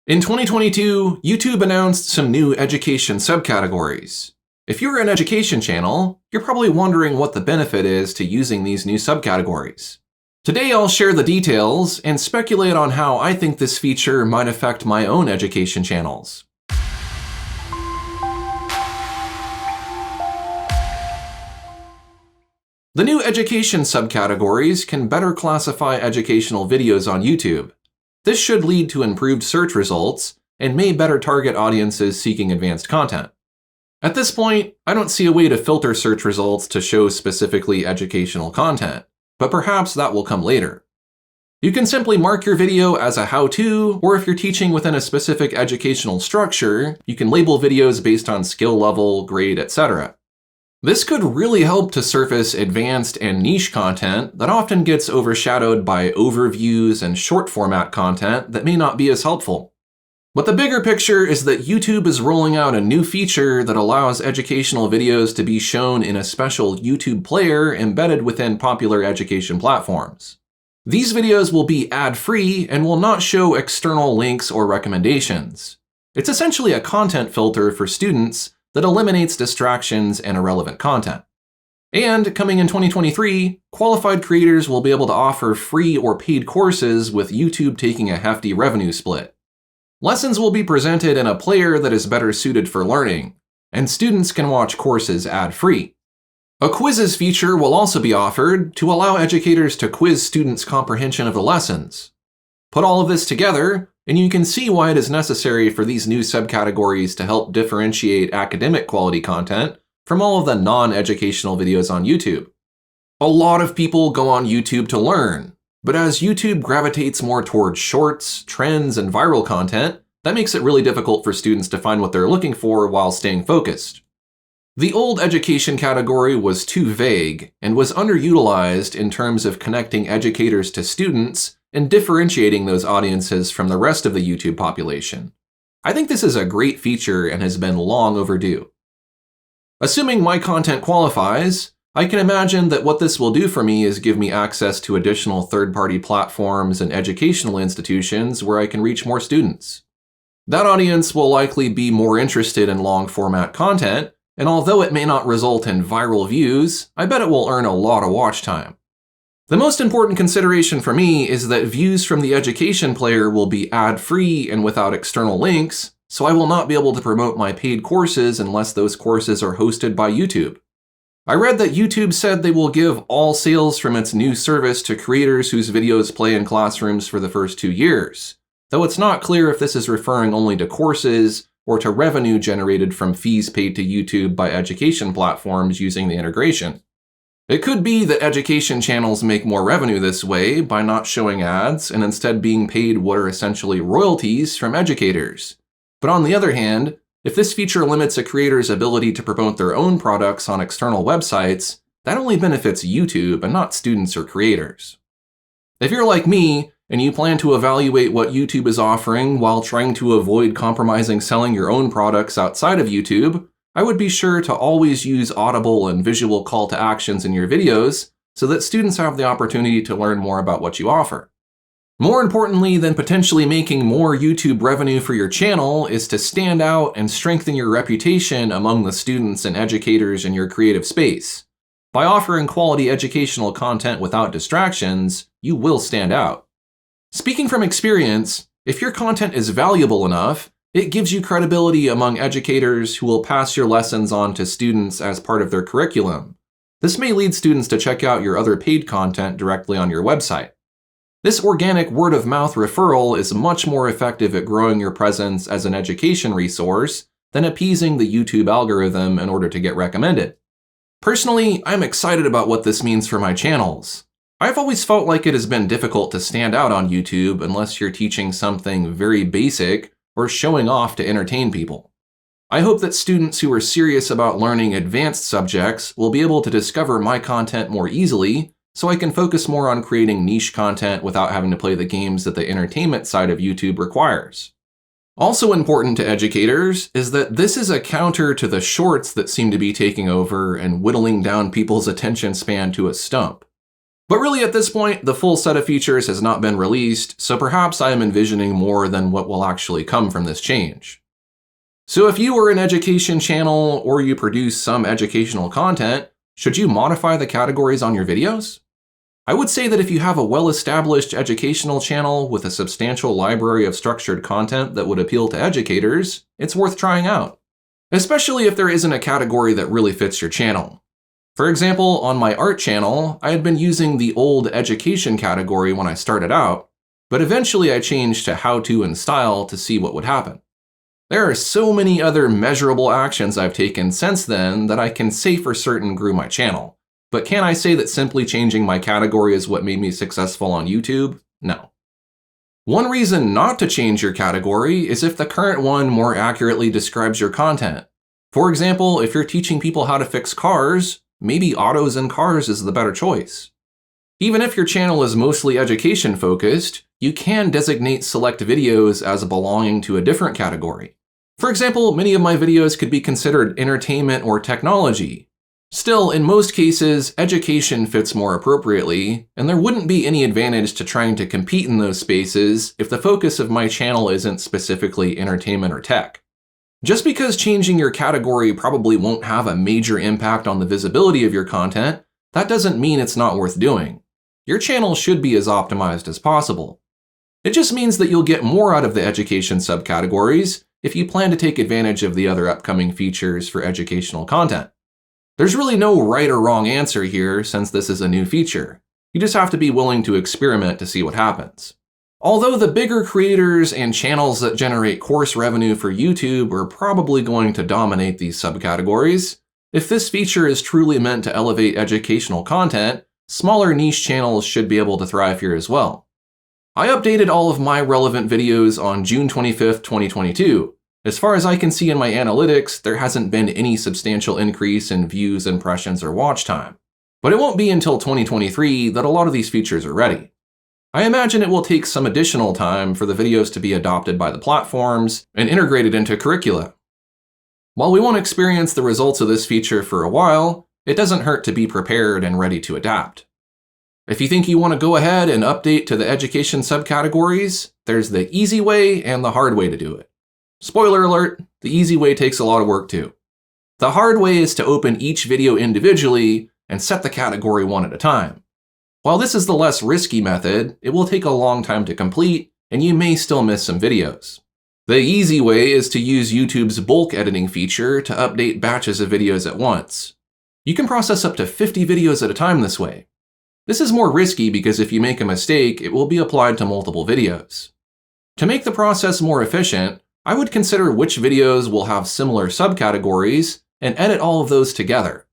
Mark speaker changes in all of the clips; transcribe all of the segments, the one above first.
Speaker 1: In 2022, YouTube announced some new education subcategories. If you're an education channel, you're probably wondering what the benefit is to using these new subcategories. Today I'll share the details and speculate on how I think this feature might affect my own education channels. The new education subcategories can better classify educational videos on YouTube. This should lead to improved search results and may better target audiences seeking advanced content. At this point, I don't see a way to filter search results to show specifically educational content, but perhaps that will come later. You can simply mark your video as a how-to, or if you're teaching within a specific educational structure, you can label videos based on skill level, grade, etc. This could really help to surface advanced and niche content that often gets overshadowed by overviews and short format content that may not be as helpful. But the bigger picture is that YouTube is rolling out a new feature that allows educational videos to be shown in a special YouTube player embedded within popular education platforms. These videos will be ad-free and will not show external links or recommendations. It's essentially a content filter for students that eliminates distractions and irrelevant content. And coming in 2023, qualified creators will be able to offer free or paid courses with YouTube taking a hefty revenue split. Lessons will be presented in a player that is better suited for learning, and students can watch courses ad-free. A quizzes feature will also be offered to allow educators to quiz students' comprehension of the lessons. Put all of this together, and you can see why it is necessary for these new subcategories to help differentiate academic quality content from all of the non-educational videos on YouTube. A lot of people go on YouTube to learn, but as YouTube gravitates more towards shorts, trends, and viral content, that makes it really difficult for students to find what they're looking for while staying focused. The old education category was too vague and was underutilized in terms of connecting educators to students and differentiating those audiences from the rest of the YouTube population. I think this is a great feature and has been long overdue. Assuming my content qualifies, I can imagine that what this will do for me is give me access to additional third-party platforms and educational institutions where I can reach more students. That audience will likely be more interested in long-format content, and although it may not result in viral views, I bet it will earn a lot of watch time. The most important consideration for me is that views from the education player will be ad-free and without external links, so I will not be able to promote my paid courses unless those courses are hosted by YouTube. I read that YouTube said they will give all sales from its new service to creators whose videos play in classrooms for the first 2 years, though it's not clear if this is referring only to courses or to revenue generated from fees paid to YouTube by education platforms using the integration. It could be that education channels make more revenue this way by not showing ads and instead being paid what are essentially royalties from educators. But on the other hand, if this feature limits a creator's ability to promote their own products on external websites, that only benefits YouTube and not students or creators. If you're like me and you plan to evaluate what YouTube is offering while trying to avoid compromising selling your own products outside of YouTube, I would be sure to always use audible and visual call to actions in your videos so that students have the opportunity to learn more about what you offer. More importantly than potentially making more YouTube revenue for your channel is to stand out and strengthen your reputation among the students and educators in your creative space. By offering quality educational content without distractions, you will stand out. Speaking from experience, if your content is valuable enough, it gives you credibility among educators who will pass your lessons on to students as part of their curriculum. This may lead students to check out your other paid content directly on your website. This organic word-of-mouth referral is much more effective at growing your presence as an education resource than appeasing the YouTube algorithm in order to get recommended. Personally, I'm excited about what this means for my channels. I've always felt like it has been difficult to stand out on YouTube unless you're teaching something very basic or showing off to entertain people. I hope that students who are serious about learning advanced subjects will be able to discover my content more easily, so I can focus more on creating niche content without having to play the games that the entertainment side of YouTube requires. Also important to educators is that this is a counter to the shorts that seem to be taking over and whittling down people's attention span to a stump. But really at this point, the full set of features has not been released, so perhaps I am envisioning more than what will actually come from this change. So if you are an education channel or you produce some educational content, should you modify the categories on your videos? I would say that if you have a well-established educational channel with a substantial library of structured content that would appeal to educators, it's worth trying out, especially if there isn't a category that really fits your channel. For example, on my art channel, I had been using the old education category when I started out, but eventually I changed to how-to and style to see what would happen. There are so many other measurable actions I've taken since then that I can say for certain grew my channel. But can I say that simply changing my category is what made me successful on YouTube? No. One reason not to change your category is if the current one more accurately describes your content. For example, if you're teaching people how to fix cars, maybe autos and cars is the better choice. Even if your channel is mostly education focused, you can designate select videos as belonging to a different category. For example, many of my videos could be considered entertainment or technology. Still, in most cases, education fits more appropriately, and there wouldn't be any advantage to trying to compete in those spaces if the focus of my channel isn't specifically entertainment or tech. Just because changing your category probably won't have a major impact on the visibility of your content, that doesn't mean it's not worth doing. Your channel should be as optimized as possible. It just means that you'll get more out of the education subcategories if you plan to take advantage of the other upcoming features for educational content. There's really no right or wrong answer here since this is a new feature. You just have to be willing to experiment to see what happens. Although the bigger creators and channels that generate course revenue for YouTube are probably going to dominate these subcategories, if this feature is truly meant to elevate educational content, smaller niche channels should be able to thrive here as well. I updated all of my relevant videos on June 25th, 2022. As far as I can see in my analytics, there hasn't been any substantial increase in views, impressions, or watch time. But it won't be until 2023 that a lot of these features are ready. I imagine it will take some additional time for the videos to be adopted by the platforms and integrated into curricula. While we won't experience the results of this feature for a while, it doesn't hurt to be prepared and ready to adapt. If you think you want to go ahead and update to the education subcategories, there's the easy way and the hard way to do it. Spoiler alert, the easy way takes a lot of work too. The hard way is to open each video individually and set the category one at a time. While this is the less risky method, it will take a long time to complete, and you may still miss some videos. The easy way is to use YouTube's bulk editing feature to update batches of videos at once. You can process up to 50 videos at a time this way. This is more risky because if you make a mistake, it will be applied to multiple videos. To make the process more efficient, I would consider which videos will have similar subcategories and edit all of those together.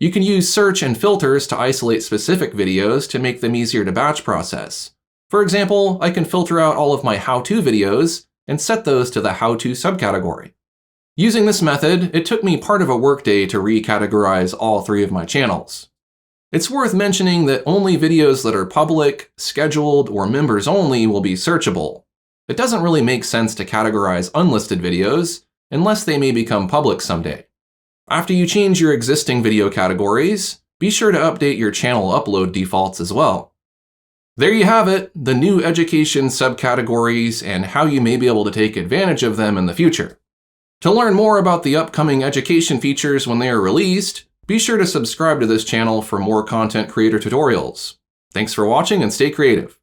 Speaker 1: You can use search and filters to isolate specific videos to make them easier to batch process. For example, I can filter out all of my how-to videos and set those to the how-to subcategory. Using this method, it took me part of a workday to recategorize all three of my channels. It's worth mentioning that only videos that are public, scheduled, or members only will be searchable. It doesn't really make sense to categorize unlisted videos unless they may become public someday. After you change your existing video categories, be sure to update your channel upload defaults as well. There you have it, the new education subcategories and how you may be able to take advantage of them in the future. To learn more about the upcoming education features when they are released, be sure to subscribe to this channel for more content creator tutorials. Thanks for watching and stay creative.